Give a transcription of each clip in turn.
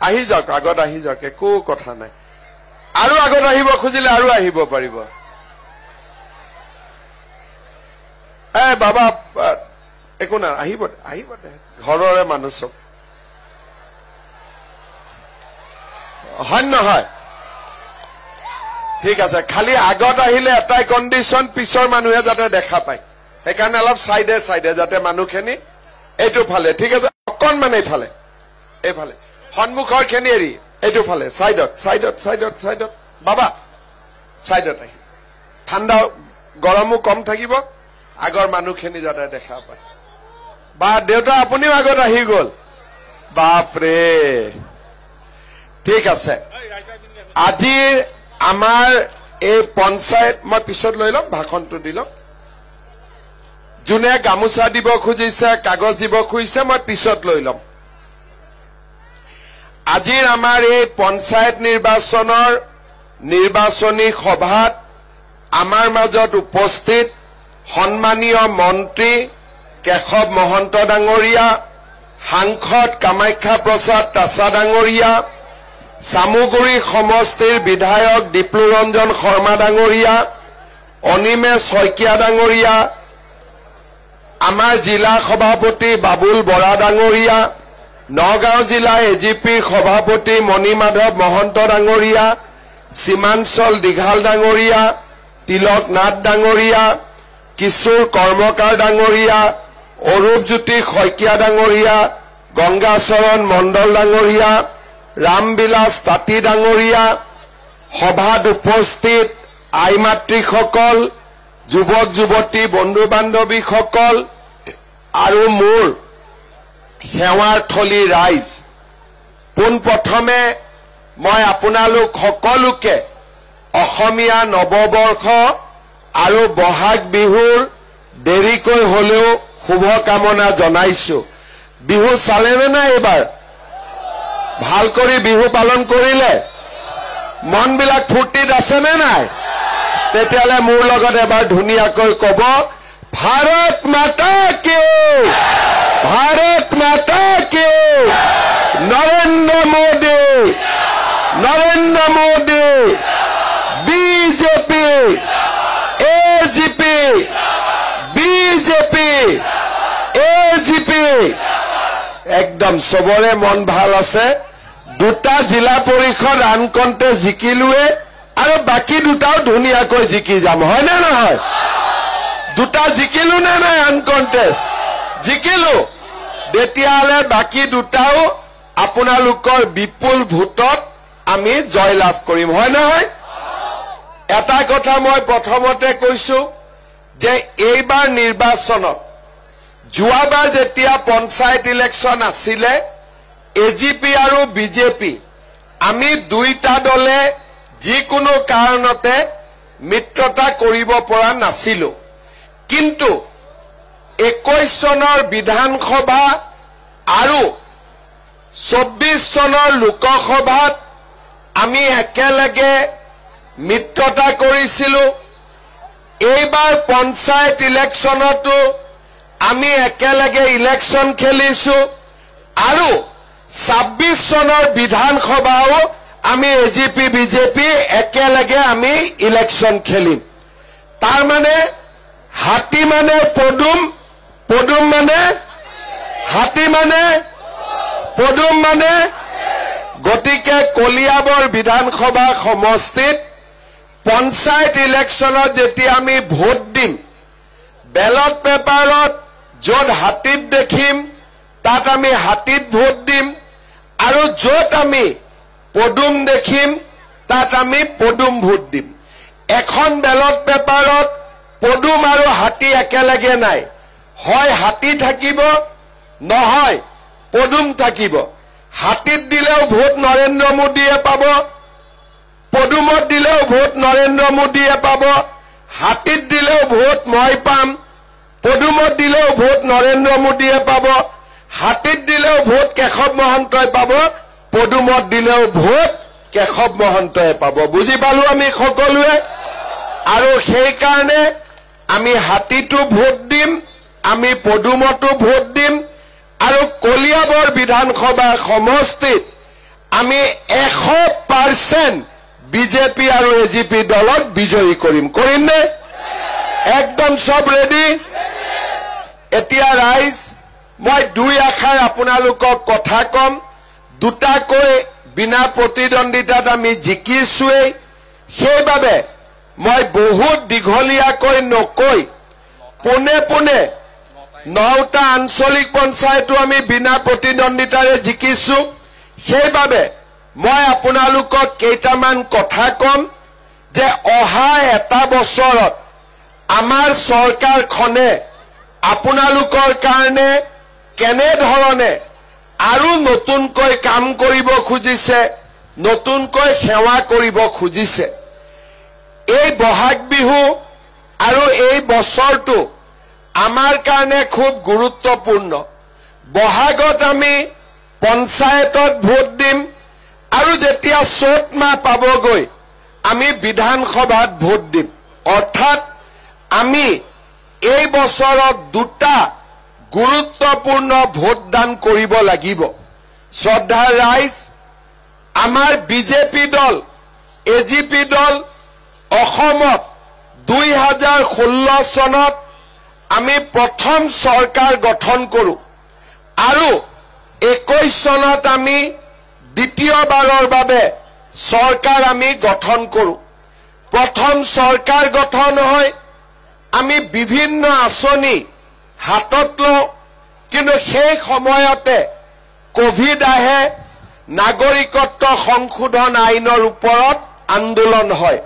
আহি যাওক আগত আহি যাওক একো কথা নাই আৰু আগত আহিব খুজিলে আৰু আহিব পাৰিব বাবা একো না আহিব আহিব দে ঘৰৰে মানুহ সব হয় নহয় ঠিক আছে খালি আগত আহিলে এটাই কন্ডিশন পিছৰ মানুহে যাতে দেখা পায় সেইকাৰণে অলপ সাইডে সাইডে যাতে মানুহখিনি এইটো ফালে ঠিক আছে অকণমান এইফালে সন্মুখৰ খিনি এৰি এইটো ফালে সাইডত সাইডত সাইডত সাইডত বাবা সাইডত আহি ঠাণ্ডা গৰমো কম থাকিব আগৰ মানুহখিনি যাতে দেখা পায় বা দেউতা আপুনিও আগত আহি গল বাপৰে ঠিক আছে আজি আমাৰ এই পঞ্চায়ত মই পিছত লৈ লম ভাষণটো দিলম যোনে গামোচা দিব খুজিছে কাগজ দিব খুজিছে মই পিছত লৈ লম আজিৰ আমাৰ এই পঞ্চায়ত নিৰ্বাচনৰ নিৰ্বাচনী সভাত আমাৰ মাজত উপস্থিত সন্মানীয় মন্ত্ৰী কেশৱ মহন্ত ডাঙৰীয়া সাংসদ কামাখ্যা প্ৰসাদ তাছা ডাঙৰীয়া সামুগুৰি সমষ্টিৰ বিধায়ক দীপ্লুৰঞ্জন শৰ্মা ডাঙৰীয়া অনিমেশ শইকীয়া ডাঙৰীয়া আমাৰ জিলা সভাপতি বাবুল বৰা ডাঙৰীয়া নগাঁও জিলা এজিপিৰ সভাপতি মণিমাধৱ মহন্ত ডাঙৰীয়া সীমাঞ্চল দীঘাল ডাঙৰীয়া তিলক নাথ ডাঙৰীয়া কিশোৰ কৰ্মকাৰ ডাঙৰীয়া অৰূপজ্যোতি শইকীয়া ডাঙৰীয়া গংগাচৰণ মণ্ডল ডাঙৰীয়া ৰামবিলাস তাঁতী ডাঙৰীয়া সভাত উপস্থিত আই মাতৃসকল যুৱক যুৱতী বন্ধু বান্ধৱীসকল আৰু মোৰ সেৱাৰ থলী ৰাইজ পোনপ্ৰথমে মই আপোনালোক সকলোকে অসমীয়া নৱবৰ্ষ আৰু বহাগ বিহুৰ দেৰিকৈ হলেও শুভকামনা জনাইছো বিহু চালেনে নাই এবাৰ ভাল কৰি বিহু পালন কৰিলে মনবিলাক ফূৰ্তিত আছেনে নাই তেতিয়ালে মোৰ লগত এবাৰ ধুনীয়াকৈ কব ভাৰত মাতা কি নৰেন্দ্ৰ মোদী বিজেপি এজিপি একদম সবৰে মন ভাল আছে দুটা জিলা পৰিষদ আন কণ্টেষ্ট জিকিলোৱে আৰু বাকি দুটাও ধুনীয়াকৈ জিকি যাম হয় না নহয় দুটা জিকিলো নে নাই আন কণ্টেষ্ট জিকিলো তেতিয়াহলে বাকি দুটাও আপোনালোকৰ বিপুল ভোটত আমি জয়লাভ কৰিম হয় নহয় এটা কথা মই প্ৰথমতে কৈছো যে এইবাৰ নিৰ্বাচনত যোৱাবাৰ যেতিয়া পঞ্চায়ত ইলেকশন আছিলে এজিপি আৰু বিজেপি আমি দুইটা দলে যিকোনো কাৰণতে মিত্ৰতা কৰিব পৰা নাছিলো কিন্তু 21 চনৰ বিধানসভা আৰু 24 চনৰ লোকসভাত আমি একেলগে মিত্ৰতা কৰিছিলো এইবাৰ পঞ্চায়ত ইলেকশনতো আমি একেলগে ইলেকশন খেলিছো আৰু 26 চনৰ বিধানসভাও আমি এজিপি বিজেপি একেলগে আমি ইলেকশন খেলিম তাৰ মানে হাতী মানে পদুম মানে হাতী মানে পদুম মানে গতিকে কলিয়াবৰ বিধানসভা সমষ্টিত পঞ্চায়ত ইলেকশনত যেতিয়া আমি ভোট দিম বেলট পেপাৰত য'ত হাতীত দেখিম তাত আমি হাতীত ভোট দিম আৰু য'ত আমি পদুম দেখিম তাত আমি পদুম ভোট দিম এখন বেলট পেপাৰত পদুম আৰু হাতী একেলগে নাই হয় হাতী থাকিব নহয় পদুম থাকিব হাতীত দিলেও ভোট নৰেন্দ্ৰ মোদীয়ে পাব পদুমত দিলেও ভোট নৰেন্দ্ৰ মোদীয়ে পাব হাতীত দিলেও ভোট মই পাম পদুমত দিলেও ভোট নৰেন্দ্ৰ মোদীয়ে পাব হাতীত দিলেও ভোট কেশৱ মহন্তই পাব পদুমত দিলেও ভোট কেশৱ মহন্তই পাব বুজি পালো আমি সকলোৱে আৰু সেই কাৰণে আমি হাতীটো ভোট দিম আমি পদুমতো ভোট দিম আৰু কলিয়াবৰ বিধানসভা সমষ্টিত আমি 100% বিজেপি আৰু এজিপি দলক বিজয়ী কৰিম নে একদম সব ৰেডি এতিয়া ৰাইজ মই দুই আখাৰ আপোনালোকক কথা কম দুটাকৈ বিনা প্ৰতিদ্বন্দিতাত আমি জিকিছোৱেই সেইবাবে মই বহুত দীঘলীয়াকৈ নকৈ পোনে পোনে 9টা আঞ্চলিক পঞ্চায়তো আমি বিনা প্ৰতিদ্বন্দিতাৰে জিকিছো সেইবাবে মই আপোনালোকক কেইটামান কথা কম যে অহা এটা বছৰত আমাৰ চৰকাৰখনে আপোনালোকৰ কাৰণে কেনে ধৰণে আৰু নতুনকৈ কাম কৰিব খুজিছে নতুনকৈ সেৱা কৰিব খুজিছে এই বহাগ বিহু আৰু এই বছৰটো আমাৰ কাৰণে খুব গুৰুত্বপূৰ্ণ বহাগত আমি পঞ্চায়তত ভোট দিম আৰু যেতিয়া চ'ত মাহ পাবগৈ আমি বিধানসভাত ভোট দিম অৰ্থাৎ আমি এই বছৰত দুটা গুৰুত্বপূৰ্ণ ভোটদান কৰিব লাগিব শ্ৰদ্ধাৰ ৰাইজ আমাৰ বিজেপি দল এজিপি দল অসমত 2016 চনত আমি প্ৰথম চৰকাৰ গঠন কৰো আৰু 21 চনত আমি দ্বিতীয়বাৰৰ বাবে চৰকাৰ আমি গঠন কৰো প্ৰথম চৰকাৰ গঠন হয় আমি বিভিন্ন আঁচনি হাতত লওঁ কিন্তু সেই সময়তে কোভিড আহে নাগৰিকত্ব সংশোধন আইনৰ ওপৰত আন্দোলন হয়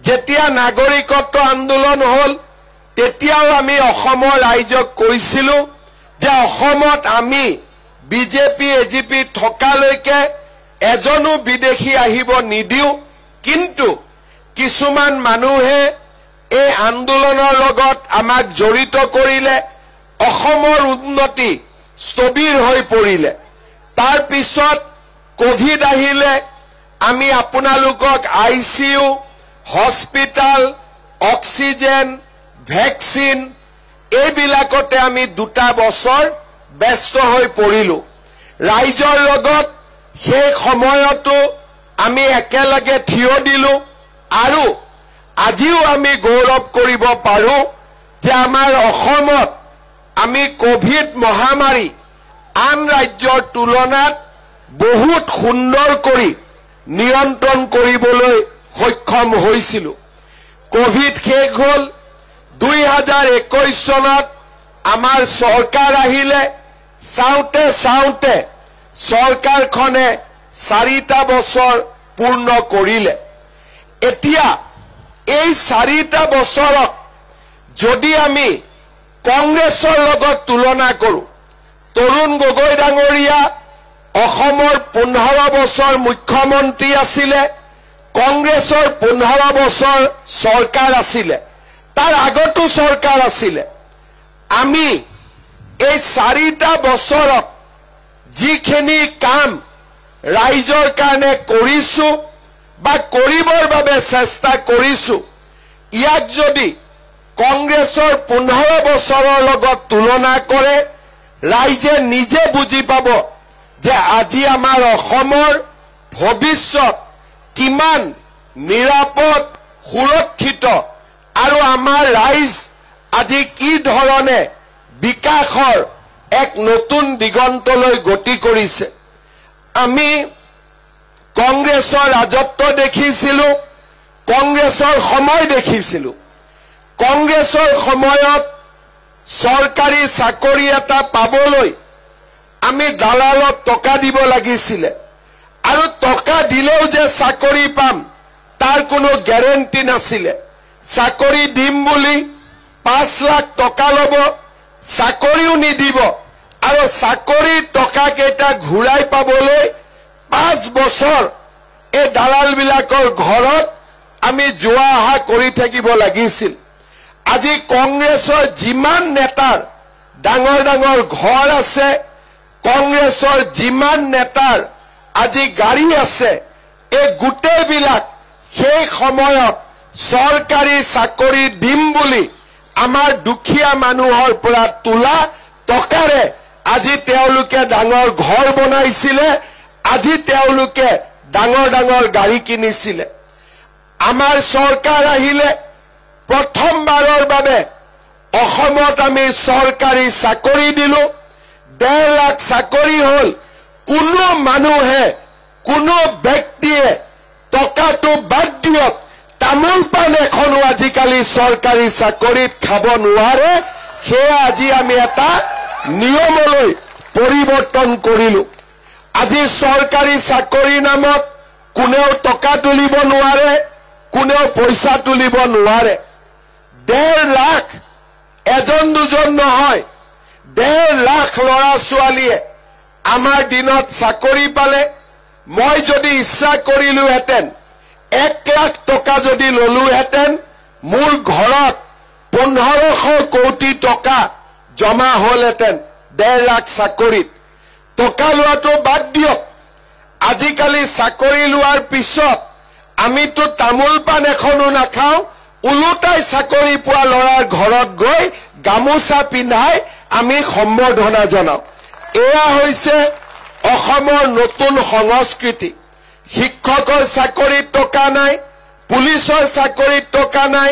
যেতিয়া নাগৰিকত্ব আন্দোলন হল তেতিয়াও আমি অসমৰ ৰাইজক কৈছিলো যে অসমত আমি বিজেপি এজিপি থকালৈকে এজনো বিদেশী আহিব নিদিও কিন্তু কিছুমান মানুহে এই আন্দোলনৰ লগত আমাক জড়িত কৰিলে অসমৰ উন্নতি স্থবিৰ হৈ পৰিলে তাৰ পিছত কোভিড আহিলে আমি আপোনালোকক আইসিইউ হস্পিটাল অক্সিজেন ভ্যাকচিন এইবিলাকতে আমি দুটা বছৰ ব্যস্ত হৈ পৰিলো ৰাইজৰ লগত সেই সময়তো আমি একেলগে থিয় দিলো আৰু আজিও আমি গৌৰৱ কৰিব পাৰো যে আমাৰ অসমত আমি কোভিড মহামাৰী আন ৰাজ্যৰ তুলনাত বহুত সুন্দৰ কৰি নিয়ন্ত্ৰণ কৰিবলৈ সক্ষম হৈছিল কোভিড শেষ হল 2021 চনত আমাৰ চৰকাৰ আহিলে চাওতে চাওতে চৰকাৰখনে 4টা বছৰ পূৰ্ণ কৰিলে এতিয়া এই 4টা বছৰত যদি আমি কংগ্ৰেছৰ লগত তুলনা কৰো তৰুণ গগৈ ডাঙৰীয়া অসমৰ 15 বছৰ মুখ্যমন্ত্ৰী আছিলে কংগ্ৰেছৰ 15 বছৰ চৰকাৰ আছিলে তাৰ আগতো চৰকাৰ আছিলে আমি এই 4টা বছৰত যিখিনি কাম ৰাইজৰ কাৰণে কৰিছো বা কৰিবৰ বাবে চেষ্টা কৰিছো ইয়াক যদি কংগ্ৰেছৰ 15 বছৰৰ লগত তুলনা কৰে ৰাইজে নিজে বুজি পাব যে আজি আমাৰ অসমৰ ভৱিষ্যত কিমান নিৰাপদ সুৰক্ষিত আৰু আমাৰ ৰাইজ আজি কি ধৰণে বিকাশৰ এক নতুন দিগন্তলৈ গতি কৰিছে আমি কংগ্ৰেছৰ ৰাজত্ব দেখিছিলো কংগ্ৰেছৰ সময় দেখিছিলো কংগ্ৰেছৰ সময়ত চৰকাৰী চাকৰি এটা পাবলৈ আমি দালালত টকা দিব লাগিছিল আৰু টকা দিলেও যে চাকৰি পাম তাৰ কোনো গ্যাৰান্টি নাছিল চাকৰি দিম বুলি 5 লাখ টকা লব চাকৰিও নিদিব আৰু চাকৰি টকা কেইটা ঘূৰাই পাবলৈ 5 বছৰ এই দালাল বিলাকৰ ঘৰত আমি যোৱা আহা কৰি থাকিব লাগিছিল আজি কংগ্ৰেছৰ যিমান নেতাৰ ডাঙৰ ডাঙৰ ঘৰ আছে কংগ্ৰেছৰ যিমান নেতাৰ আজি গাড়ী আছে এই গোটেইবিলাক সেই সময়ত চৰকাৰী চাকৰি দিম বুলি আমাৰ দুখীয়া মানুহৰ পৰা তোলা টকাৰে আজি তেওঁলোকে ডাঙৰ ঘৰ বনাইছিলে আজি তেওঁলোকে ডাঙৰ ডাঙৰ গাড়ী কিনিছিলে আমাৰ চৰকাৰ আহিলে প্ৰথমবাৰৰ বাবে অসমত আমি চৰকাৰী চাকৰি দিলো 1.5 লাখ চাকৰি হল কোনো মানুহে কোনো ব্যক্তিয়ে টকাটো বাদ দিয়ক তামোল পাণ এখনো আজিকালি চৰকাৰী চাকৰিত খাব নোৱাৰে সেয়া আজি আমি এটা নিয়মলৈ পৰিৱৰ্তন কৰিলো আজি চৰকাৰী চাকৰি নামত কোনেও টকা তুলিব নোৱাৰে কোনেও পইচা তুলিব নোৱাৰে 1.5 লাখ এজন দুজন নহয় 1.5 লাখ ল'ৰা ছোৱালীয়ে আমাৰ দিনত চাকৰি পালে মই যদি ইচ্ছা কৰিলোহেঁতেন 1 লাখ টকা যদি ললোহেঁতেন মোৰ ঘৰত 1500 কোটি টকা জমা হলহেঁতেন 1.5 লাখ চাকৰিত টকা লোৱাটো বাদ দিয়ক আজিকালি চাকৰি লোৱাৰ পিছত আমিতো তামোল পাণ এখনো নাখাওঁ উলুটাই চাকৰি পোৱা ল'ৰাৰ ঘৰত গৈ গামোচা পিন্ধাই আমি সম্বৰ্ধনা জনাওঁ এয়া হৈছে অসমৰ নতুন সংস্কৃতি শিক্ষকৰ চাকৰিত টকা নাই পুলিচৰ চাকৰিত টকা নাই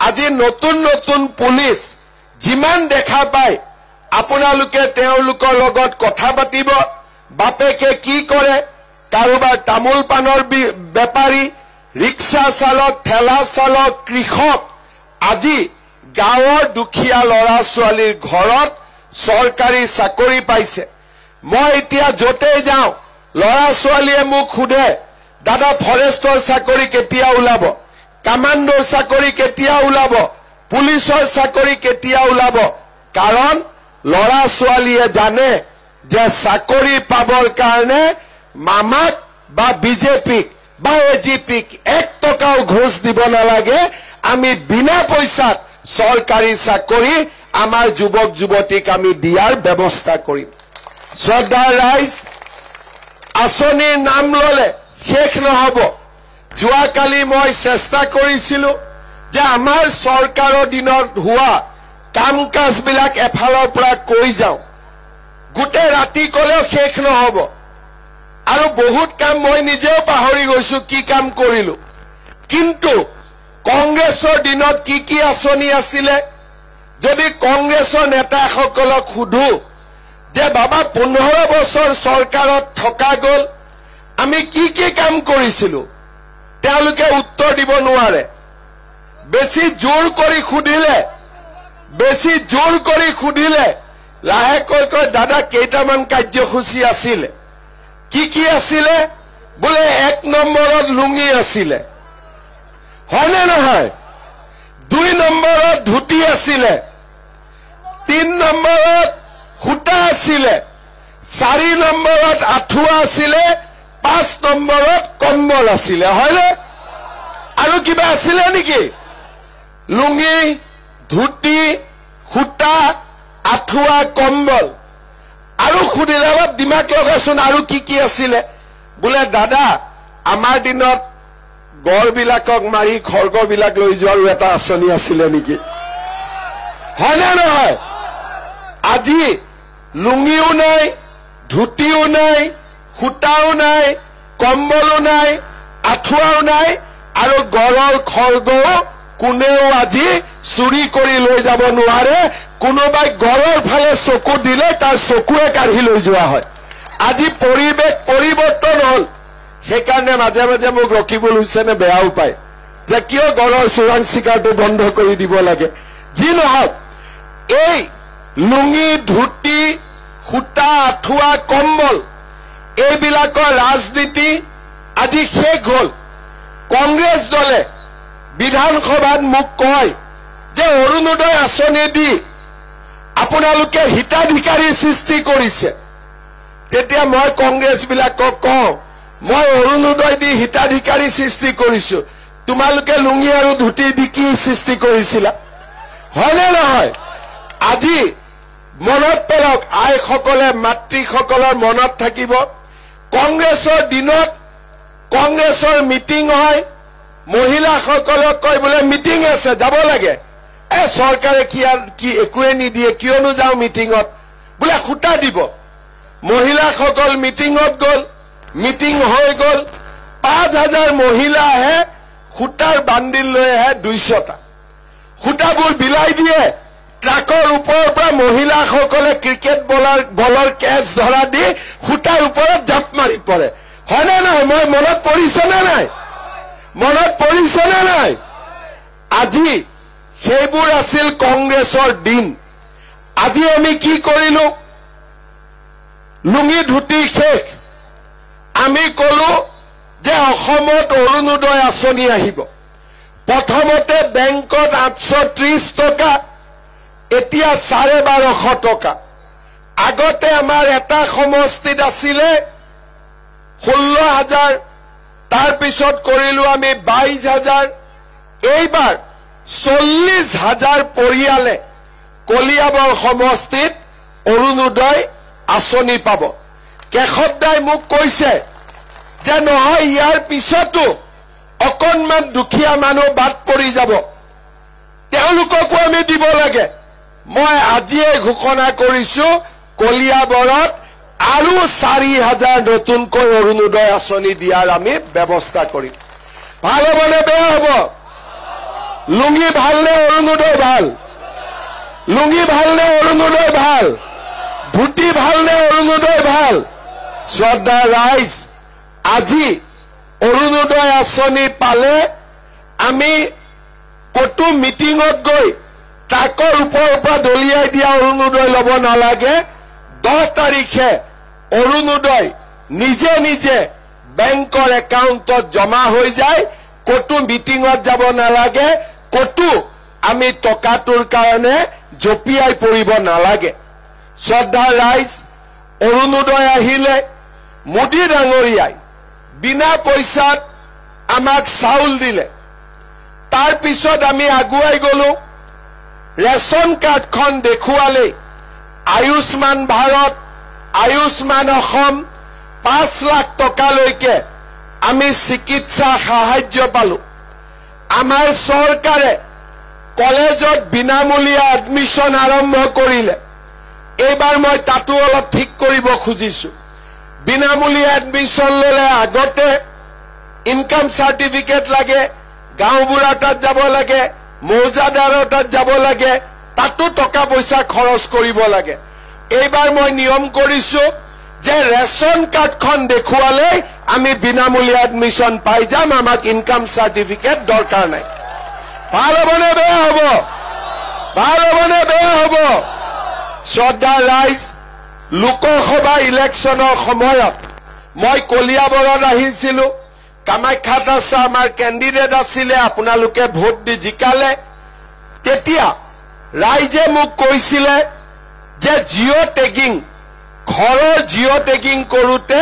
আজি নতুন নতুন পুলিচ যিমান দেখা পায় আপোনালোকে তেওঁলোকৰ লগত কথা পাতিব বাপেকে কি কৰে কাৰোবাৰ তামোল পাণৰ বেপাৰী ৰিক্সা চালক ঠেলা চালক কৃষক আজি গাঁৱৰ দুখীয়া ল'ৰা ছোৱালীৰ ঘৰত চৰকাৰী চাকৰি পাইছে মই এতিয়া যতে যাওঁ ল'ৰা ছোৱালীয়ে মোক সোধে দাদা ফৰেষ্টৰ চাকৰি কেতিয়া ওলাব কামাণ্ডৰ চাকৰি কেতিয়া ওলাব পুলিচৰ চাকৰি কেতিয়া ওলাব কাৰণ ল'ৰা ছোৱালীয়ে জানে যে চাকৰি পাবৰ কাৰণে মামাক বা বিজেপিক বা এজিপিক 1 টকাও ঘোষ দিব নালাগে আমি বিনা পইচাত চৰকাৰী চাকৰি আমাৰ যুৱক যুৱতীক আমি দিয়াৰ ব্যৱস্থা কৰিম শ্ৰদ্ধাৰ ৰাইজ আঁচনিৰ নাম ললে শেষ নহব যোৱাকালি মই চেষ্টা কৰিছিলো যে আমাৰ চৰকাৰৰ দিনত হোৱা কাম কাজবিলাক এফালৰ পৰা কৈ যাওঁ গোটেই ৰাতি কলেও শেষ নহব আৰু বহুত কাম মই নিজেও পাহৰি গৈছো কি কাম কৰিলো কিন্তু কংগ্ৰেছৰ দিনত কি আঁচনি আছিলে যদি কংগ্ৰেছৰ নেতাসকলক সুধো যে বাবা 15 বছৰ চৰকাৰত থকা গল আমি কি কাম কৰিছিলো তেওঁলোকে উত্তৰ দিব নোৱাৰে বেছি জোৰ কৰি খুদিলে লাহেকৈ কয় দাদা কেইটামান কাৰ্যসূচী আছিলে কি আছিলে বোলে 1 নম্বৰত লুঙি আছিলে হয়নে নহয় 2 নম্বৰত ধুতি আছিলে 3 নম্বৰত খুটা আছিলে 4 নম্বৰত আঠুৱা আছিলে 5 নম্বৰত কম্বল আছিলে হয়নে আৰু কিবা আছিলে নেকি লুঙি ধুতি খুটা আঠুৱা কম্বল আৰু খুদিলে অলপ দিমাগ লগাচোন আৰু কি আছিলে বোলে দাদা আমাৰ দিনত গড়বিলাকক মাৰি খৰ্গবিলাক লৈ যোৱাৰ এটা আঁচনি আছিলে নেকি হয়নে নহয় আজি লুঙিও নাই ধুতিও নাই খুটাও নাই কম্বলো নাই আঠুৱাও নাই আৰু গড়ৰ খৰ্গও কোনেও আজি চুৰি কৰি লৈ যাব নোৱাৰে কোনোবাই গড়ৰ ফালে চকু দিলে তাৰ চকুৱে কাঢ়ি লৈ যোৱা হয় আজি পৰিৱেশ পৰিৱৰ্তন হল সেইকাৰণে মাজে মাজে মোক ৰকিবুল হুছেইনে বেয়াও পায় যে কিয় গড়ৰ চোৰাং চিকাৰটো বন্ধ কৰি দিব লাগে যি নহওক এই লুঙি ধুতি খুটা আঠুৱা কম্বল এইবিলাকৰ ৰাজনীতি আজি শেষ হল কংগ্ৰেছ দলে বিধানসভাত মোক কয় যে অৰুণোদয় আঁচনি দি আপোনালোকে হিতাধিকাৰী সৃষ্টি কৰিছে তেতিয়া মই কংগ্ৰেছ বিলাকক কওঁ মই অৰুণোদয় দি হিতাধিকাৰী সৃষ্টি কৰিছো তোমালোকে লুঙি আৰু ধুতি দি কি সৃষ্টি কৰিছিলা হয়নে নহয় আজি মনত পেলাওক আইসকলে মাতৃসকলৰ মনত থাকিব কংগ্ৰেছৰ দিনত কংগ্ৰেছৰ মিটিং হয় মহিলাসকলক কয় বোলে মিটিং আছে যাব লাগে চৰকাৰে কি একোৱে নিদিয়ে কিয়নো যাওঁ মিটিঙত বোলে খুটা দিব মহিলাসকল মিটিঙত গল মিটিং হৈ গল 5000 মহিলা আহে খুটাৰ বান্ডিল লৈ আহে 200টা খুটাবোৰ বিলাই দিয়ে ট্ৰাকৰ ওপৰৰ পৰা মহিলাসকলে ক্ৰিকেট বলৰ কেচ ধৰা দি খুটাৰ ওপৰত জাপ মাৰি পৰে হয় না নাই মই মনত পৰিছে না নাই মনত পৰিছে না নাই আজি সেইবোৰ আছিল কংগ্ৰেছৰ দিন আজি আমি কি কৰিলো লুঙি ধুতি শেষ আমি কলো যে অসমত অৰুণোদয় আঁচনি আহিব প্ৰথমতে বেংকত 830 টকা এতিয়া 1250 টকা আগতে আমাৰ এটা সমষ্টিত আছিলে 16000 তাৰ পিছত কৰিলো আমি 22000 এইবাৰ 40000 পৰিয়ালে কলিয়াবৰ সমষ্টিত অৰুণোদয় আঁচনি পাব কেশৱদাই মোক কৈছে যে নহয় ইয়াৰ পিছতো অকণমান দুখীয়া মানুহ বাদ পৰি যাব তেওঁলোককো আমি দিব লাগে মই আজিয়ে ঘোষণা কৰিছো কলিয়াবৰত আৰু 4000 নতুনকৈ অৰুণোদয় আঁচনি দিয়াৰ আমি ব্যৱস্থা কৰিম ভাল হ'বনে বেয়া হ'ব লুঙি ভালনে অৰুণোদয় ভাল লুঙি ভালনে অৰুণোদয় ভাল ধুতি ভালনে অৰুণোদয় ভাল শ্ৰদ্ধা ৰাইজ আজি অৰুণোদয় আঁচনি পালে আমি কতো মিটিঙত গৈ ট্ৰাকৰ ওপৰৰ পৰা দলিয়াই দিয়া অৰুণোদয় ল'ব নালাগে 10 তাৰিখে অৰুণোদয় নিজে নিজে বেংকৰ একাউণ্টত জমা হৈ যায় কতো মিটিঙত যাব নালাগে কতো আমি টকাটোৰ কাৰণে জপিয়াই পৰিব নালাগে শ্ৰদ্ধা ৰাইজ অৰুণোদয় আহিলে মোদী ডাঙৰীয়াই বিনা পইচাত আমাক চাউল দিলে তাৰ পিছত আমি আগুৱাই গলো ৰেশন কাৰ্ডখন দেখুৱালে আয়ুষ্মান ভাৰত আয়ুষ্মান অসম 5 লাখ টকালৈকে আমি চিকিৎসা সাহায্য পালো আমাৰ চৰকাৰে কলেজত বিনামূলীয়া এডমিশন আৰম্ভ কৰিলে এইবাৰ মই তাতো অলপ ঠিক কৰিব খুজিছো বিনামূলীয়া এডমিশন ললে আগতে ইনকাম সাৰ্টিফিকেট লাগে গাঁওবুঢ়াৰ তাত যাব লাগে মৌজাদাৰৰ তাত যাব লাগে তাতো টকা পইচা খৰচ কৰিব লাগে এইবাৰ মই নিয়ম কৰিছো যে ৰেশন কাৰ্ডখন দেখুৱালে আমি বিনামূলীয়া এডমিশন পাই যাম আমাক ইনকাম সাৰ্টিফিকেট দৰকাৰ নাই ভাল হ'বনে বেয়া হ'ব ভাল হ'বনে বেয়া হ'ব শ্ৰদ্ধা ৰাইজ লোকসভা ইলেকশ্যনৰ সময়ত মই কলিয়াবৰত আহিছিলো কামাখ্যা দাস আমাৰ কেণ্ডিডেট আছিলে আপোনালোকে ভোট দি জিকালে তেতিয়া ৰাইজে মোক কৈছিলে যে জিঅ টেগিং ঘৰৰ জিঅ টেগিং কৰোতে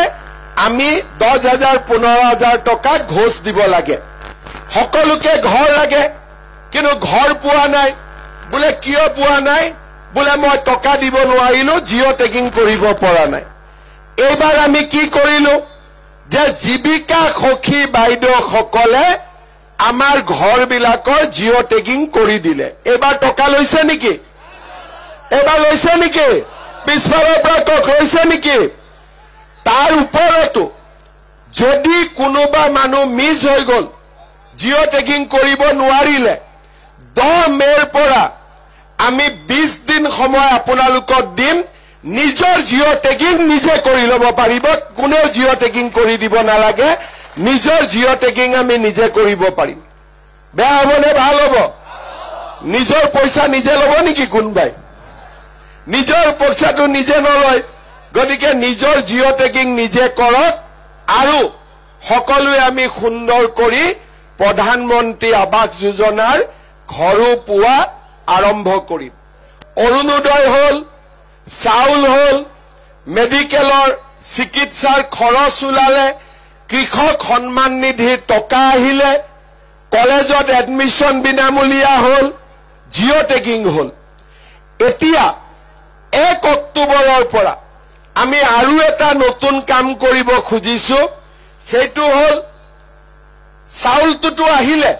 আমি 10000 15000 টকা ঘোষ দিব লাগে সকলোকে ঘৰ লাগে কিন্তু ঘৰ পোৱা নাই বোলে কিয় পোৱা নাই বোলে মই টকা দিব নোৱাৰিলো জিঅ টেগিং কৰিব পৰা নাই এইবাৰ আমি কি কৰিলো যে জীৱিকা সখী বাইদেউ সকলে আমাৰ ঘৰ বিলাকৰ জিঅ টেগিং কৰি দিলে এইবাৰ টকা লৈছে নেকি এইবাৰ লৈছে নেকি পিছফালৰ পৰা টক লৈছে নেকি তাৰ ওপৰতো যদি কোনোবা মানুহ মিছ হৈ গল জিঅ টেগিং কৰিব নোৱাৰিলে 10 মেৰ পৰা আমি 20 দিন সময় আপোনালোকক দিম নিজৰ জিঅ টেগিং নিজে কৰি ল'ব পাৰিব কোনেও জিঅ টেগিং কৰি দিব নালাগে নিজৰ জিঅ টেগিং আমি নিজে কৰিব পাৰিম বেয়া হ'বনে ভাল হ'ব নিজৰ পইচা নিজে ল'ব নেকি কোনবাই নিজৰ পইচাটো নিজে নলয় গতিকে নিজৰ জিঅ টেগিং নিজে কৰক আৰু সকলোৱে আমি সুন্দৰ কৰি প্ৰধানমন্ত্ৰী আৱাস যোজনাৰ ঘৰো পোৱা আৰম্ভ কৰিম অৰুণোদয় হল চাউল হল মেডিকেলৰ চিকিৎসাৰ খৰচ ওলালে কৃষক সন্মান নিধিৰ টকা আহিলে কলেজত এডমিশন বিনামূলীয়া হল জিঅ টেগিং হল এতিয়া 1 অক্টোবৰৰ পৰা আমি আৰু এটা নতুন কাম কৰিব খুজিছো সেইটো হল চাউলটো আহিলে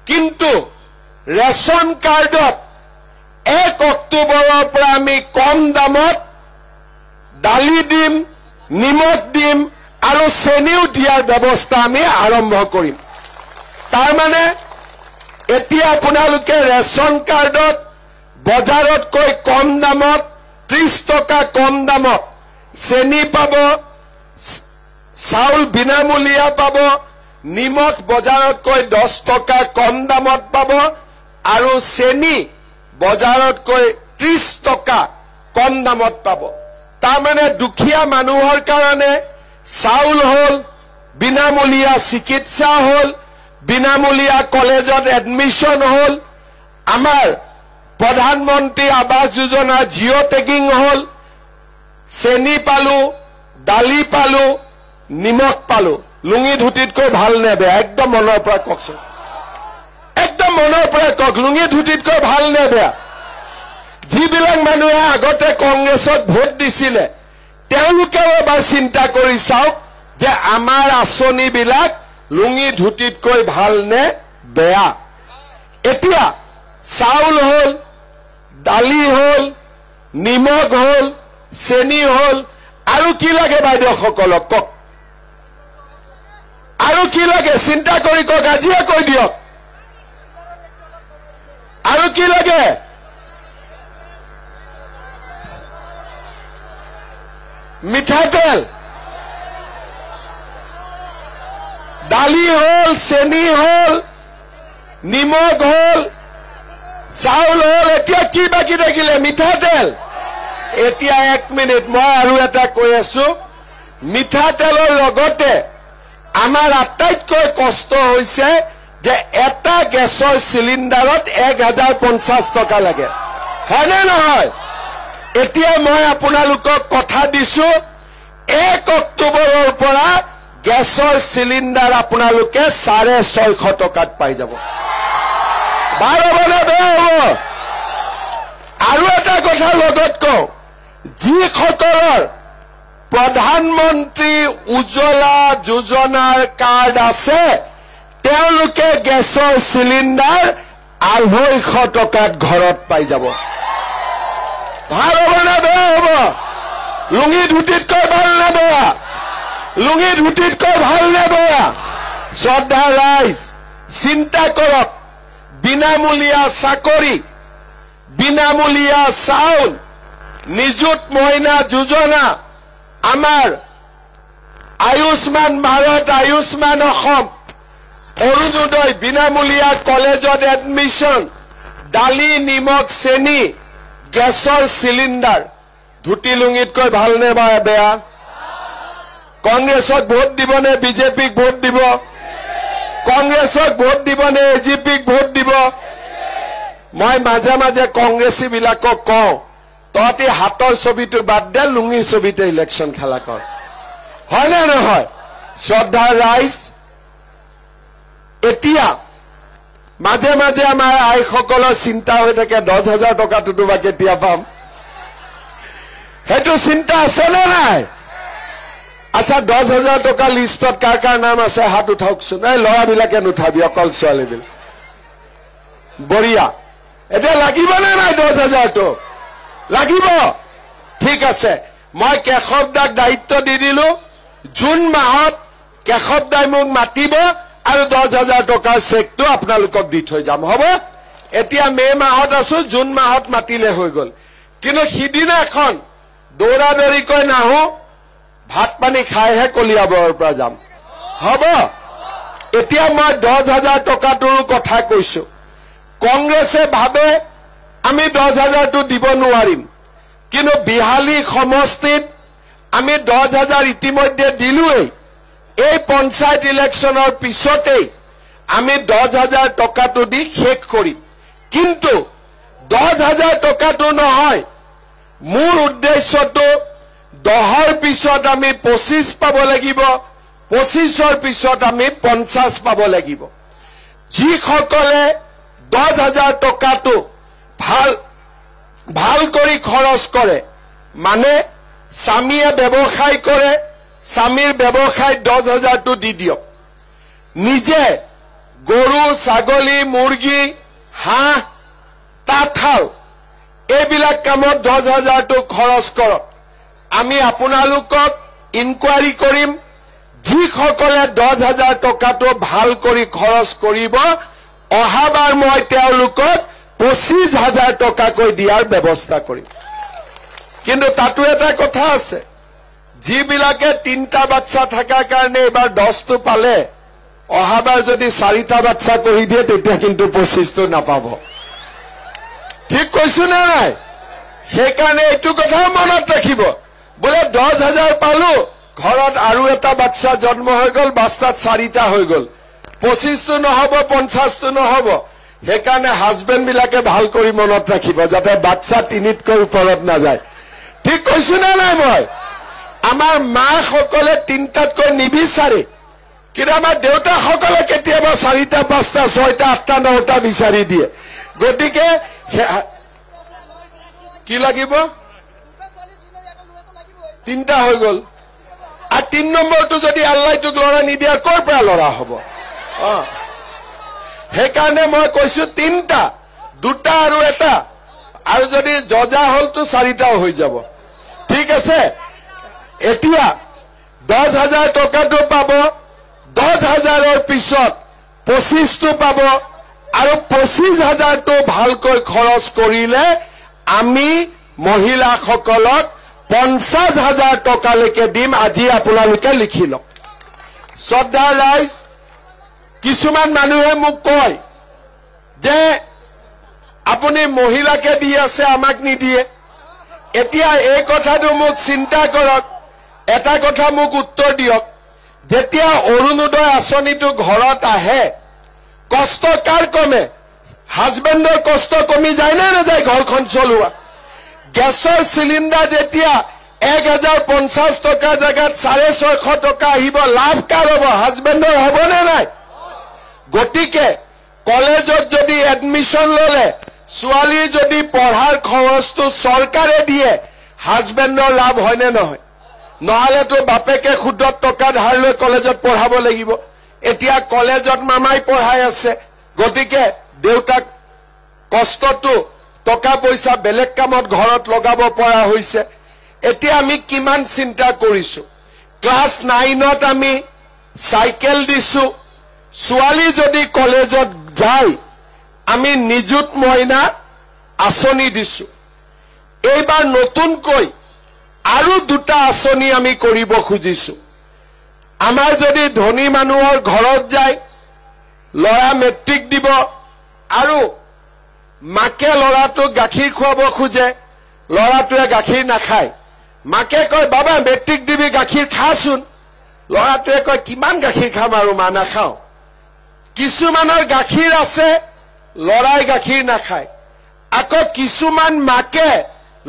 কিন্তু ৰেশন কাৰ্ডত 1 অক্টোবৰৰ পৰা আমি কম দামত দালি দিম নিমখ দিম আৰু চেনিও দিয়াৰ ব্যৱস্থা আমি আৰম্ভ কৰিম তাৰ মানে এতিয়া আপোনালোকে ৰেচন কাৰ্ডত বজাৰতকৈ কম দামত 30 টকা কম দামত চেনি পাব চাউল বিনামূলীয়া পাব নিমখ বজাৰতকৈ 10 টকা কম দামত পাব আৰু চেনি বজাৰতকৈ 30 টকা কম দামত পাব তাৰ মানে দুখীয়া মানুহৰ কাৰণে চাউল হল বিনামূলীয়া চিকিৎসা হল বিনামূলীয়া কলেজত এডমিশন হল আমাৰ প্ৰধানমন্ত্ৰী আৱাস যোজনা জিঅ' টেগিং হল চেনি পালো দালি পালো নিমখ পালো লুঙি ধুতিতকৈ ভাল নে বেয়া একদম মনৰ পৰা কওকচোন একদম মনৰ পৰা কওক লুঙি ধুতিতকৈ ভাল নে বেয়া যিবিলাক মানুহে আগতে কংগ্ৰেছত ভোট দিছিলে তেওঁলোকেও এবাৰ চিন্তা কৰি চাওক যে আমাৰ আঁচনিবিলাক লুঙি ধুতিতকৈ ভাল নে বেয়া এতিয়া চাউল হল দালি হল নিমখ হল চেনি হল আৰু কি লাগে বাইদেউসকলক কওক আৰু কি লাগে চিন্তা কৰি কওক আজিয়ে কৈ দিয়ক আৰু কি লাগে মিঠাতেল দালি হল চেনি হল নিমখ হল চাউল হল এতিয়া কি বাকি থাকিলে মিঠাতেল এতিয়া 1 মিনিট মই আৰু এটা কৈ আছো মিঠাতেলৰ লগতে আমাৰ আটাইতকৈ কষ্ট হৈছে যে এটা গেছৰ সিলিন্ডাৰত 1050 টকা লাগে হয়নে নহয় এতিয়া মই আপোনালোকক কথা দিছো 1 অক্টোবৰৰ পৰা গেছৰ সিলিন্ডাৰ আপোনালোকে 650 টকাত পাই যাব বাৰবনে বেয়া হ'ব আৰু এটা কথা লগত কওঁ যিসকলৰ প্ৰধানমন্ত্ৰী উজ্জ্বলা যোজনাৰ কাৰ্ড আছে তেওঁলোকে গেছৰ সিলিন্ডাৰ 250 টকাত ঘৰত পাই যাব ভাল হ'ব না বেয়া হ'ব লুঙি ধুতিতকৈ ভাল নে বেয়া লুঙি ধুতিতকৈ ভাল নে বেয়া শ্ৰদ্ধা ৰাইজ চিন্তা কৰক বিনামূলীয়া চাকৰি বিনামূলীয়া চাউল নিযুত মইনা যোজনা আমাৰ আয়ুষ্মান ভাৰত আয়ুষ্মান অসম অৰুণোদয় বিনামূলীয়া কলেজত এডমিশন দালি নিমখ চেনি গেছৰ সিলিন্ডাৰ ধুতি লুঙিতকৈ ভাল নে বেয়া কংগ্ৰেছক ভোট দিব নে বিজেপিক ভোট দিব কংগ্ৰেছক ভোট দিব নে এজিপিক ভোট দিব মই মাজে মাজে কংগ্ৰেছী বিলাকক কওঁ তহঁতি হাতৰ ছবিটো বাদ দে লুঙিৰ ছবিতে ইলেকশ্যন খেলা কৰ হয় নে নহয় শ্ৰদ্ধা ৰাইজ এতিয়া মাজে মাজে আমাৰ আইসকলৰ চিন্তা হৈ থাকে 10,000 টকাটো বা কেতিয়া পাম সেইটো চিন্তা আছে নে নাই আচ্ছা 10,000 টকা লিষ্টত কাৰ কাৰ নাম আছে হাত উঠাওকচোন এই ল'ৰাবিলাকে নুঠাবি অকল ছোৱালীবিলাক বঢ়িয়া এতিয়া লাগিব নে নাই 10,000টো লাগিব ঠিক আছে মই কেশৱ দাক দায়িত্ব দি দিলো জুন মাহত কেশৱ দাই মোক মাতিব আৰু 10,000 টকাৰ চেকটো আপোনালোকক দি থৈ যাম হ'ব এতিয়া মে মাহত আছো জুন মাহত মাতিলে হৈ গল কিন্তু সিদিনা এখন দৌৰাদৌৰিকৈ নাহো ভাত পানী খাইহে কলিয়াবৰৰ পৰা যাম হ'ব এতিয়া মই 10,000 টকাটোৰ কথা কৈছো কংগ্ৰেছে ভাবে আমি 10,000টো দিব নোৱাৰিম কিন্তু বিহালী সমষ্টিত আমি 10,000 ইতিমধ্যে দিলোই এই পঞ্চায়ত ইলেকশ্যনৰ পিছতেই আমি 10,000 টকাটো দি শেষ কৰিম কিন্তু 10,000 টকাটো নহয় মোৰ উদ্দেশ্যটো 10ৰ পিছত আমি 25 পাব লাগিব 25ৰ পিছত আমি 50 পাব লাগিব যিসকলে 10,000 টকাটো ভাল কৰি খৰচ কৰে মানে স্বামীয়ে ব্যৱসায় কৰে স্বামীৰ ব্যৱসায় 10,000টো দি দিয়ক নিজে গৰু ছাগলী মুৰ্গী হাঁহ তাঁতশাল এইবিলাক কামত 10,000টো খৰচ কৰক আমি আপোনালোকক ইনকুৱাৰী কৰিম যিসকলে 10,000 টকাটো ভাল কৰি খৰচ কৰিব অহাবাৰ মই তেওঁলোকক 25,000 টকাকৈ দিয়াৰ ব্যৱস্থা কৰিম কিন্তু তাতো এটা কথা আছে যিবিলাকে 3টা বাচ্চা থাকাৰ কাৰণে এবাৰ 10টো পালে অহাবাৰ যদি 4টা বাচ্চা কৰি দিয়ে তেতিয়া কিন্তু 25টো নাপাব ঠিক কৈছো না নাই সেইকাৰণে এইটো কথা মনত ৰাখিব বোলে 10,000 পালো ঘৰত আৰু এটা বাচ্চা জন্ম হৈ গল বাস্তাত 4টা হৈ গল 25টো নহব 50টো নহব সেইকাৰণে হাজবেণ্ড বিলাকে ভাল কৰি মনত ৰাখিব যাতে বাচ্চা 3তকৈ ওপৰত নাযায় ঠিক কৈছো না নাই মই আমাৰ মাসকলে 3টাতকৈ নিবিচাৰে কিন্তু আমাৰ দেউতাসকলে কেতিয়াবা 4টা 5টা 6টা 8টা 9টা বিচাৰি দিয়ে গতিকে কি লাগিব 3টা হৈ গল আৰু 3 নম্বৰটো যদি আল্লাহটোক লৰা নিদিয়া কৰ পৰা লৰা হ'ব সেইকাৰণে মই কৈছো 3টা 2টা আৰু এটা আৰু যদি জজা হলতো 4টাও হৈ যাব ঠিক আছে এতিয়া 10,000 টকাটো পাব 10,000ৰ পিছত 25টো পাব আৰু 25,000টো ভালকৈ খৰচ কৰিলে আমি মহিলাসকলক 50,000 টকালৈকে দিম আজি আপোনালোকে লিখি লওক শ্ৰদ্ধা ৰাইজ কিছুমান মানুহে মোক কয় যে আপুনি মহিলাকে দি আছে আমাক নিদিয়ে এতিয়া এই কথাটো মোক চিন্তা কৰক এটা কথা মোক উত্তৰ দিয়ক যেতিয়া অৰুণোদয় আঁচনিটো ঘৰত আহে কষ্ট কাৰ কমে হাজবেণ্ডৰ কষ্ট কমি যায় নে নাযায় ঘৰখন চলোৱা গেছৰ চিলিণ্ডাৰ যেতিয়া 1,050 টকা জাগাত 650 টকা আহিব লাভ কাৰ হ'ব হাজবেণ্ডৰ হ'ব নে নাই গতিকে কলেজত যদি এডমিশন ললে ছোৱালীৰ যদি পঢ়াৰ খৰচটো চৰকাৰে দিয়ে হাজবেণ্ডৰ লাভ হয় নে নহয় নহলেতো বাপেকে সুদত টকা ধাৰ লৈ কলেজত পঢ়াব লাগিব এতিয়া কলেজত মামাই পঢ়াই আছে গতিকে দেউতাক কষ্টটো টকা পইচা বেলেগ কামত ঘৰত লগাব পৰা হৈছে এতিয়া আমি কিমান চিন্তা কৰিছো ক্লাছ 9ত আমি সাইকেল দিছো ছোৱালী যদি কলেজত যায় আমি নিযুত মইনা আঁচনি দিছো এইবাৰ নতুনকৈ আৰু 2টা আঁচনি আমি কৰিব খুজিছো আমাৰ যদি ধনী মানুহৰ ঘৰত যায় লৰা মেট্ৰিক দিব আৰু মাকে লৰাটোক গাখীৰ খুৱাব খোজে লৰাটোৱে গাখীৰ নাখায় মাকে কয় বাবা মেট্ৰিক দিবি গাখীৰ খাচোন লৰাটোৱে কয় কিমান গাখীৰ খাম আৰু মা নাখাও কিছুমানৰ গাখীৰ আছে লৰাই গাখীৰ নাখায় আকৌ কিছুমান মাকে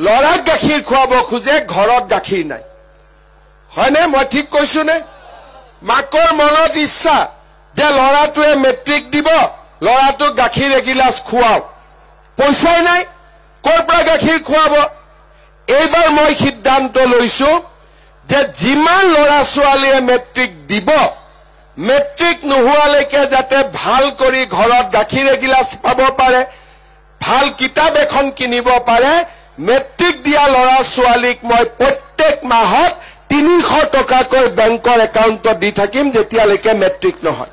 লৰাক গাখীৰ খুৱাব খোজে ঘৰত গাখীৰ নাই হয়নে মই ঠিক কৈছো নে মাকৰ মনত ইচ্ছা যে লৰাটোৱে মেট্ৰিক দিব লৰাটোক গাখীৰ এগিলাস খুৱাও পইচাই নাই কৰ পৰা গাখীৰ খুৱাব এইবাৰ মই সিদ্ধান্ত লৈছো যে যিমান লৰা ছোৱালীয়ে মেট্ৰিক দিব মেট্ৰিক নোহোৱালৈকে যাতে ভাল কৰি ঘৰত গাখীৰ এগিলাস পাব পাৰে ভাল কিতাপ এখন কিনিব পাৰে মেট্ৰিক দিয়া লৰা ছোৱালীক মই প্ৰত্যেক মাহত 300 টকাকৈ বেংকৰ একাউণ্টত দি থাকিম যেতিয়ালৈকে মেট্ৰিক নহয়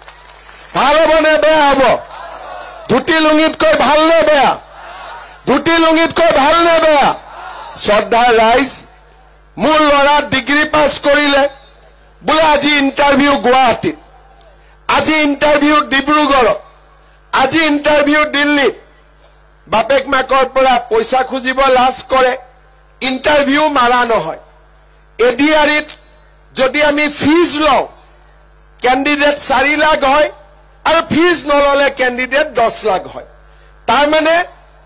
ভাল হ'ব নে বেয়া হ'ব ধুতি লুঙিতকৈ ভাল নে বেয়া ধুতি লুঙিতকৈ ভাল নে বেয়া শ্ৰদ্ধা ৰাইজ মোৰ লৰা ডিগ্ৰী পাছ কৰিলে বোলে আজি ইণ্টাৰভিউ গুৱাহাটীত আজি ইণ্টাৰভিউ ডিব্ৰুগড়ত আজি ইণ্টাৰভিউ দিল্লীত বাপেক মাকৰ পৰা পইচা খুজিব লাজ কৰে ইণ্টাৰভিউ মাৰা নহয় এডিআৰিত যদি আমি ফিজ লওঁ ক্যান্ডিডেট 4 লাখ হয় আৰু ফিজ নললে ক্যান্ডিডেট 10 লাখ হয় তাৰ মানে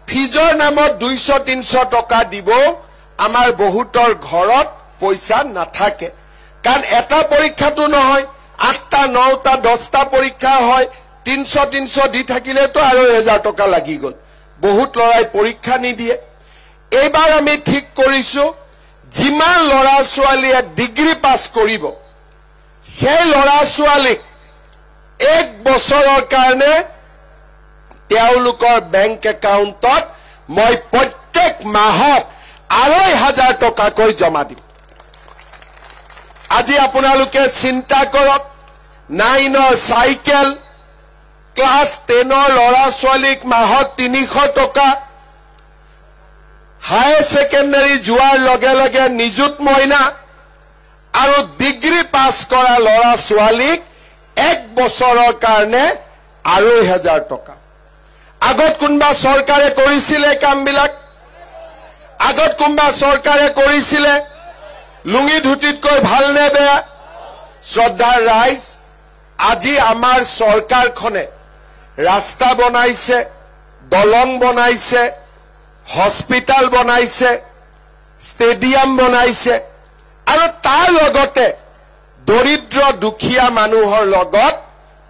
ফিজৰ নামত 200-300 টকা দিব আমাৰ বহুতৰ ঘৰত পইচা নাথাকে কাৰণ এটা পৰীক্ষাটো নহয় 8টা 9টা 10টা পৰীক্ষা হয় 300 দি থাকিলেতো আৰু 1000 টকা লাগি গল বহুত লৰাই পৰীক্ষা নিদিয়ে এইবাৰ আমি ঠিক কৰিছো যিমান লৰা ছোৱালীয়ে ডিগ্ৰী পাছ কৰিব সেই লৰা ছোৱালীক 1 বছৰৰ কাৰণে তেওঁলোকৰ বেংক একাউণ্টত মই প্ৰত্যেক মাহত 2,500 টকাকৈ জমা দিম আজি আপোনালোকে চিন্তা কৰক 9ৰ চাইকেল, ক্লাছ 10ৰ ল'ৰা ছোৱালীক মাহত 300 টকা, হায়াৰ ছেকেণ্ডাৰী যোৱাৰ লগে লগে নিযুত মইনা আৰু ডিগ্ৰী পাছ কৰা ল'ৰা ছোৱালীক 1 বছৰৰ কাৰণে 2,500 টকা। আগত কোনবা চৰকাৰে কৰিছিলে কামবিলাক? আগত কোনবা চৰকাৰে কৰিছিলে? লুঙি ধুতিতকৈ ভাল নে বেয়া? শ্ৰদ্ধাৰ ৰাইজ, আজি আমাৰ চৰকাৰখনে ৰাস্তা বনাইছে, দলং বনাইছে, হস্পিটাল বনাইছে, ষ্টেডিয়াম বনাইছে আৰু তাৰ লগতে দৰিদ্ৰ দুখীয়া মানুহৰ লগত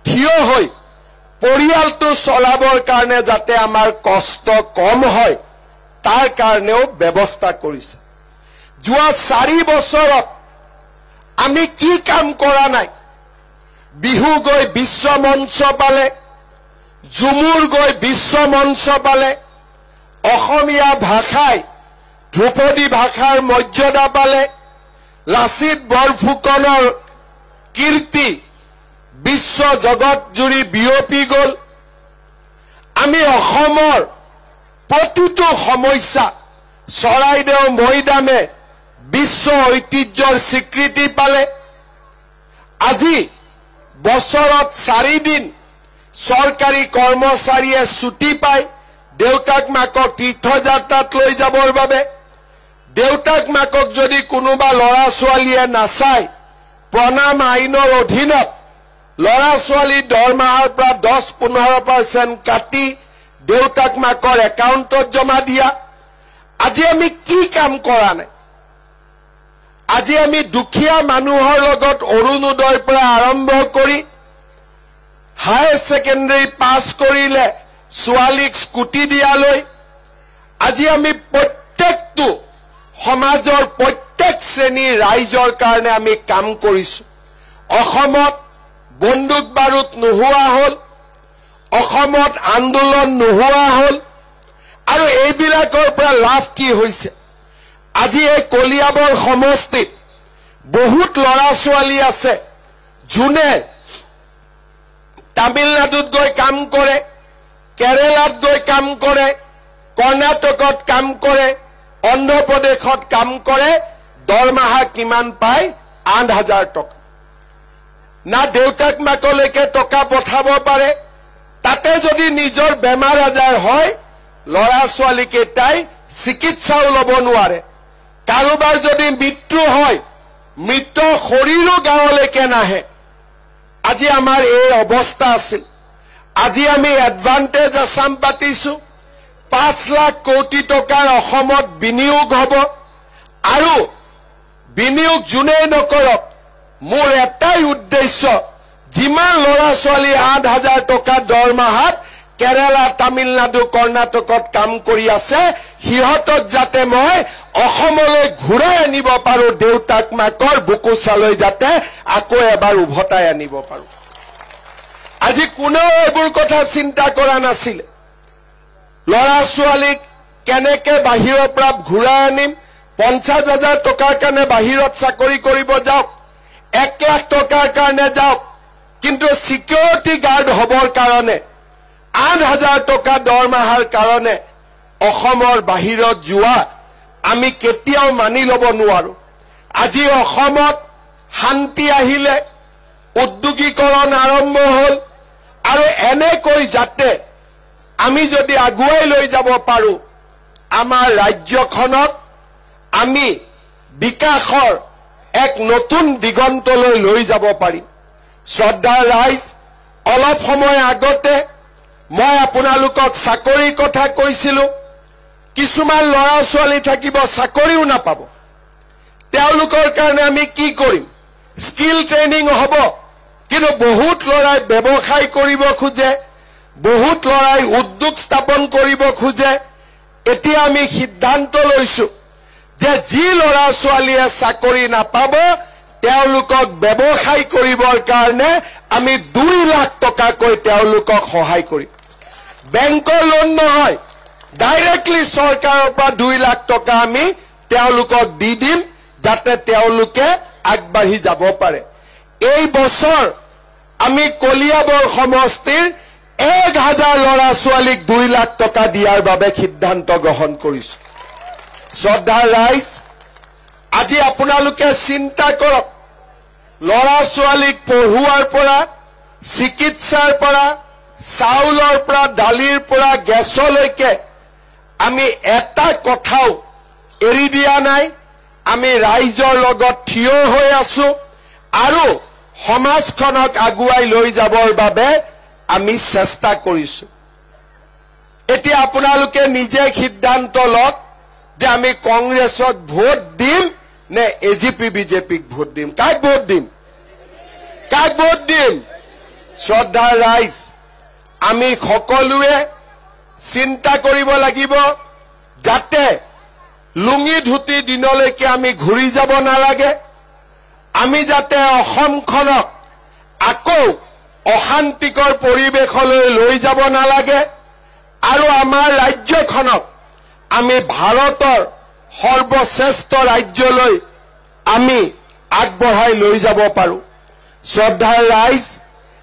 থিয় হৈ পৰিয়ালটো চলাবৰ কাৰণে যাতে আমাৰ কষ্ট কম হয় তাৰ কাৰণেও ব্যৱস্থা কৰিছে। যোৱা 4 বছৰত আমি কি কাম কৰা নাই? বিহু গৈ বিশ্ব মঞ্চ পালে, ঝুমুৰ গৈ বিশ্ব মঞ্চ পালে, অসমীয়া ভাষাই ধ্ৰুপদী ভাষাৰ মৰ্যাদা পালে, লাচিত বৰফুকনৰ কীৰ্তি বিশ্ব জগত জুৰি বিয়পি গল। আমি অসমৰ প্ৰতিটো সমস্যা চৰাইদেউ মৈদামে বিশ্ব ঐতিহ্যৰ স্বীকৃতি পালে। আজি বছৰত 4 দিন চৰকাৰী কৰ্মচাৰীয়ে ছুটি পায় দেউতাক মাকক তীৰ্থযাত্ৰাত লৈ যাবৰ বাবে। দেউতাক মাকক যদি কোনোবা ল'ৰা ছোৱালীয়ে নাচায়, প্ৰণাম আইনৰ অধীনত ল'ৰা ছোৱালীৰ দৰমহাৰ পৰা 10-15% কাটি দেউতাক মাকৰ একাউণ্টত জমা দিয়া। আজি আমি কি কাম কৰা নাই? আজি আমি দুখীয়া মানুহৰ লগত অৰুণোদয়ৰ পৰা আৰম্ভ কৰি হায়াৰ ছেকেণ্ডাৰী পাছ কৰিলে ছোৱালীক স্কুটি দিয়ালৈ আজি আমি প্ৰত্যেকটো সমাজৰ প্ৰত্যেক শ্ৰেণীৰ ৰাইজৰ কাৰণে আমি কাম কৰিছো। অসমত বন্দুক বাৰুদ নোহোৱা হ'ল, অসমত আন্দোলন নোহোৱা হ'ল আৰু এইবিলাকৰ পৰা লাভ কি হৈছে? আজি এই কলিয়াবৰ সমষ্টিত বহুত ল'ৰা ছোৱালী আছে যোনে তামিলনাডুত গৈ কাম কৰে, কেৰেলাত গৈ কাম কৰে, কৰ্ণাটকত কাম কৰে, অন্ধ্ৰপ্ৰদেশত কাম কৰে। দৰমহা কিমান পায়? 8,000 টকা। না দেউতাক মাকলৈকে টকা পঠাব পাৰে। তাতে যদি নিজৰ বেমাৰ আজাৰ হয় ল'ৰা ছোৱালীকেইটাই চিকিৎসাও ল'ব নোৱাৰে। কাৰোবাৰ যদি মৃত্যু হয় মৃত শৰীৰো গাঁৱলৈকে নাহে। আজি আমাৰ এই অৱস্থা আছিল। আজি আমি এডভান্টেজ আছাম পাতিছো। 5 লাখ কোটি টকাৰ অসমত বিনিয়োগ হ'ব আৰু বিনিয়োগ যোনেই নকৰক মোৰ এটাই উদ্দেশ্য, যিমান ল'ৰা ছোৱালী 8,000 টকা দৰমহাত কেৰালা, তামিলনাডু, কৰ্ণাটকত কাম কৰি আছে সিহঁতক যাতে মই অসমলৈ ঘূৰাই আনিব পাৰো, দেউতাক মাকৰ বুকুচালৈ যাতে আকৌ এবাৰ উভতাই আনিব পাৰো। আজি কোনেও এইবোৰ কথা চিন্তা কৰা নাছিলে। ল'ৰা ছোৱালীক কেনেকে বাহিৰৰ পৰা ঘূৰাই আনিম, 50,000 টকাৰ কাৰণে বাহিৰত চাকৰি কৰিব যাওক, 1 লাখ টকাৰ কাৰণে যাওক, কিন্তু সিকিউৰিটি গাৰ্ড হবৰ কাৰণে 8,000 টকা দৰমহাৰ কাৰণে অসমৰ বাহিৰত যোৱা আমি কেতিয়াও মানি ল'ব নোৱাৰো। আজি অসমত শান্তি আহিলে, উদ্যোগীকৰণ আৰম্ভ হ'ল আৰু এনেকৈ যাতে আমি যদি আগুৱাই লৈ যাব পাৰো আমাৰ ৰাজ্যখনক আমি বিকাশৰ এক নতুন দিগন্তলৈ লৈ যাব পাৰিম। শ্ৰদ্ধাৰ ৰাইজ, অলপ সময় আগতে মই আপোনালোকক চাকৰিৰ কথা কৈছিলো। কিছুমান ল'ৰা ছোৱালী থাকিব চাকৰিও নাপাব। তেওঁলোকৰ কাৰণে আমি কি কৰিম? স্কিল ট্ৰেইনিং হ'ব, কিন্তু বহুত ল'ৰাই ব্যৱসায় কৰিব খোজে, বহুত ল'ৰাই উদ্যোগ স্থাপন কৰিব খোজে। এতিয়া আমি সিদ্ধান্ত লৈছো যে যি ল'ৰা ছোৱালীয়ে চাকৰি নাপাব তেওঁলোকক ব্যৱসায় কৰিবৰ কাৰণে আমি 2 লাখ টকাকৈ তেওঁলোকক সহায় কৰিম। বেংকৰ লোন নহয়, ডাইৰেক্টলি চৰকাৰৰ পৰা 2 লাখ টকা আমি তেওঁলোকক দি দিম যাতে তেওঁলোকে আগবাঢ়ি যাব পাৰে। এই বছৰ আমি কলিয়াবৰ সমষ্টিৰ 1000 ল'ৰা ছোৱালীক 2 লাখ টকা দিয়াৰ বাবে সিদ্ধান্ত গ্ৰহণ কৰিছো শ্ৰদ্ধাৰ ৰাইজ আজি আপোনালোকে চিন্তা কৰক ল'ৰা ছোৱালীক পঢ়ুৱাৰ পৰা চিকিৎসাৰ পৰা চাউলৰ পৰা দালিৰ পৰা গেছলৈকে আমি এটা কথাও এৰি দিয়া নাই আমি ৰাইজৰ লগত থিয় হৈ আছো আৰু সমাজখনক আগুৱাই লৈ যাবৰ বাবে আমি চেষ্টা কৰিছো এতিয়া আপোনালোকে নিজে সিদ্ধান্ত লওক যে আমি কংগ্ৰেছক ভোট দিম নে এজিপি বিজেপিক ভোট দিম কাক ভোট দিম শ্ৰদ্ধাৰ ৰাইজ আমি সকলোৱে চিন্তা কৰিব লাগিব যাতে লুঙি ধুতি দিনলৈকে আমি ঘূৰি যাব নালাগে আমি যাতে অসমখনক আকৌ অশান্তিকৰ পৰিৱেশলৈ লৈ যাব নালাগে আৰু আমাৰ ৰাজ্যখনক আমি ভাৰতৰ সৰ্বশ্ৰেষ্ঠ ৰাজ্যলৈ আমি আগবঢ়াই লৈ যাব পাৰো শ্ৰদ্ধাৰ ৰাইজ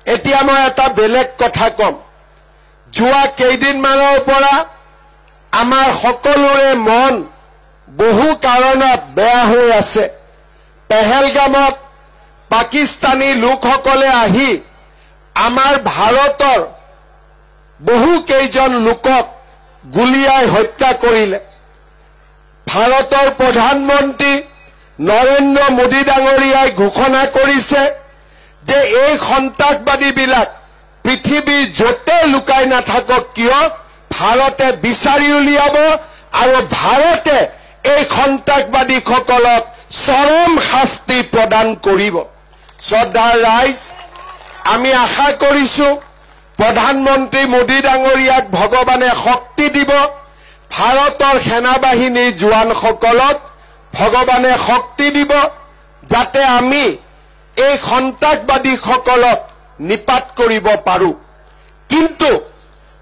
এতিয়া মই এটা বেলেগ কথা কম যোৱা কেইদিনমানৰ পৰা আমাৰ সকলোৰে মন বহু কাৰণত বেয়া হৈ আছে পেহেলগামত পাকিস্তানী লোকসকলে আহি আমাৰ ভাৰতৰ বহু কেইজন লোকক গুলিয়াই হত্যা কৰিলে ভাৰতৰ প্ৰধানমন্ত্ৰী নৰেন্দ্ৰ মোদী ডাঙৰীয়াই ঘোষণা কৰিছে যে এই সন্ত্ৰাসবাদীবিলাক পৃথিৱীৰ য'তে লুকাই নাথাকক কিয় ভাৰতে বিচাৰি উলিয়াব আৰু ভাৰতে এই সন্ত্ৰাসবাদীসকলক চৰম শাস্তি প্ৰদান কৰিব শ্ৰদ্ধাৰ ৰাইজ আমি আশা কৰিছো প্ৰধানমন্ত্ৰী মোদী ডাঙৰীয়াক ভগৱানে শক্তি দিব ভাৰতৰ সেনাবাহিনীৰ জোৱানসকলক ভগৱানে শক্তি দিব যাতে আমি এই সন্ত্ৰাসবাদীসকলক নিপাত কৰিব পাৰো কিন্তু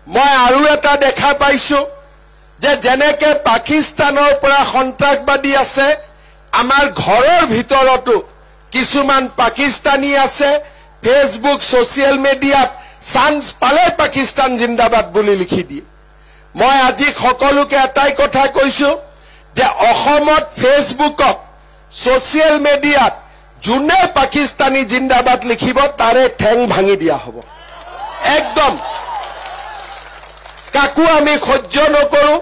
মই আৰু এটা দেখা পাইছো যে যেনেকে পাকিস্তানৰ পৰা সন্ত্ৰাসবাদী আছে আমাৰ ঘৰৰ ভিতৰতো কিছুমান পাকিস্তানী আছে ফেসবুক সোশ্যাল মিডিয়াত চান্স পালে পাকিস্তান জিন্দাবাদ বুলি লিখি দিয়ে মই আজি সকলোকে এটাই কথা কৈছো যে অসমত ফেসবুকত সোশ্যাল মিডিয়াত যোনে পাকিস্তানী জিন্দাবাদ লিখিব তাৰে ঠেং ভাঙি দিয়া হ'ব একদম কাকো আমি সহ্য নকৰো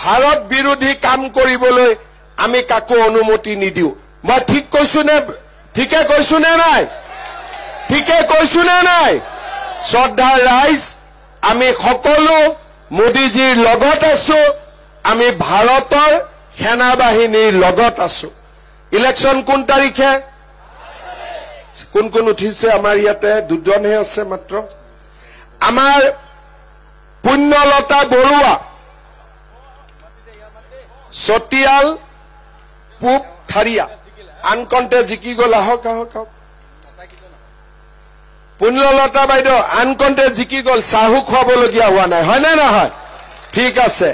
ভাৰত বিৰোধী কাম কৰিবলৈ আমি কাকো অনুমতি নিদিও মই ঠিক কৈছো নে ঠিকে কৈছো নে নাই শ্ৰদ্ধাৰ ৰাইজ আমি সকলো মোদীজীৰ লগত আছো আমি ভাৰতৰ সেনাবাহিনীৰ লগত আছো ইলেকশন কোন তাৰিখে কোন কোন উঠিছে আমাৰ ইয়াতে দুজনহে আছে মাত্ৰ আমাৰ পুণ্যলতা বৰুৱা সতিয়াল পূব থাৰিয়া আনকণ্ঠে জিকি গল আহক পুণ্যলতা বাইদেউ আনকণ্ঠে জিকি গল চাহু খুৱাবলগীয়া হোৱা নাই হয় নে নহয় ঠিক আছে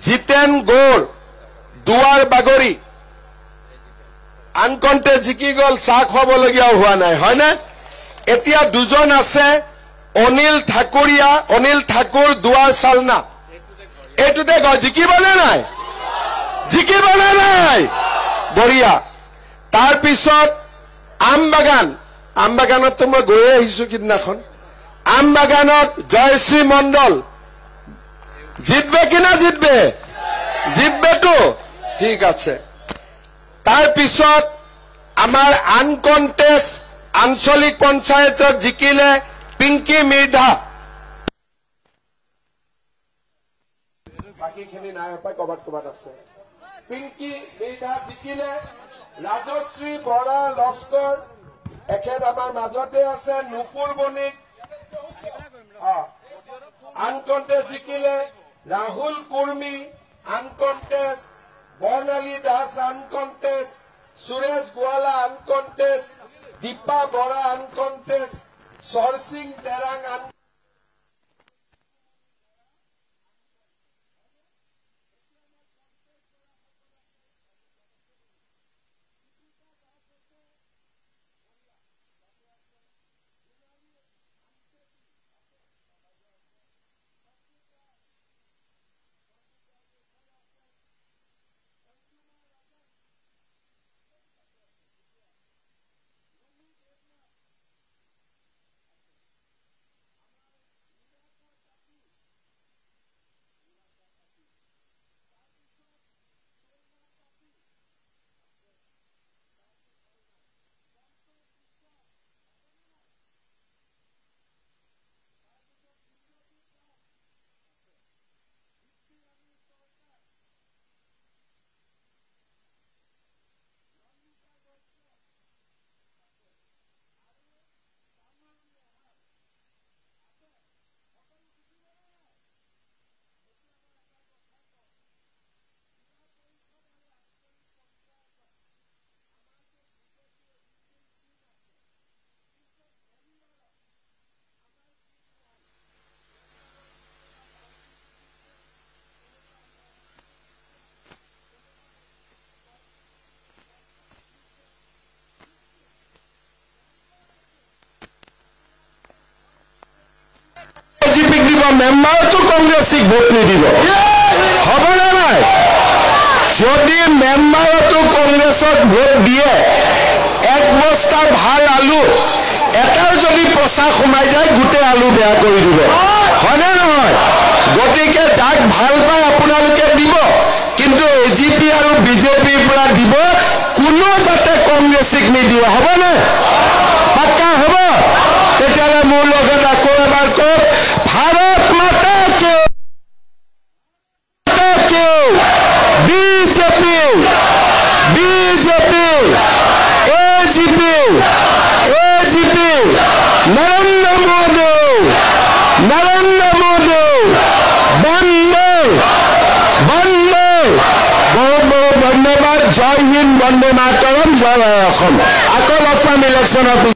জিতেন গৌৰ দুৱাৰ বাগৰি আনকণ্ঠে জিকি গল চাহ খুৱাবলগীয়া হোৱা নাই হয় না এতিয়া দুজন আছে অনিল ঠাকুৰ দুৱাৰ চালনা এইটোতে গল জিকিবনে নাই বঢ়িয়া তাৰ পিছত আমবাগানত মই গৈয়ে আহিছো কিদিনাখন আমবাগানত জয়শ্ৰী মণ্ডল জিতবে কিনা জিতবেতো ঠিক আছে তাৰ পিছত আমাৰ আনকণ্টেষ্ট আঞ্চলিক পঞ্চায়তত জিকিলে পিংকি মিৰ্ধা বাকীখিনি নাই পাই কবাত আছে পিংকি মিৰ্ধা জিকিলে ৰাজশ্ৰী বৰা লস্কৰ এখেত আমাৰ মাজতে আছে নুপুৰ বণিক আনকণ্টেষ্ট জিকিলে ৰাহুল কুৰ্মী আনকণ্টেষ্ট বৰ্ণালী দাস আনকণ্টেষ্ট সুৰেশ গোৱালা আনকণ্টেষ্ট দীপা বৰা আনকণ্টেষ্ট সৰসিং তেৰাং দিব মেম্বাৰতো কংগ্ৰেছক ভোট নিদিব হ'বনে নাই যদি মেম্বাৰতো কংগ্ৰেছক ভোট দিয়ে এক বস্তা ভাল আলু এটাও যদি পচা সোমাই যায় গোটেই আলু বেয়া কৰি দিব হয়নে নহয় গতিকে যাক ভাল পায় আপোনালোকে দিব কিন্তু এজিপি আৰু বিজেপিৰ পৰা দিব কোনো যাতে কংগ্ৰেছক নিদিয়ে হ'বনে পাক্কা হ'ব তেতিয়াহ'লে মোৰ লগত আকৌ এবাৰ কওক ভাৰত মাতা কি BJP BJP AGP AGP Narendra Modi Vande Vande বহুত বহুত ধন্যবাদ জয় হিন্দ বন্দে মাতৰম জয় অসম আকৌ লগ পাম ইলেকশ্যনৰ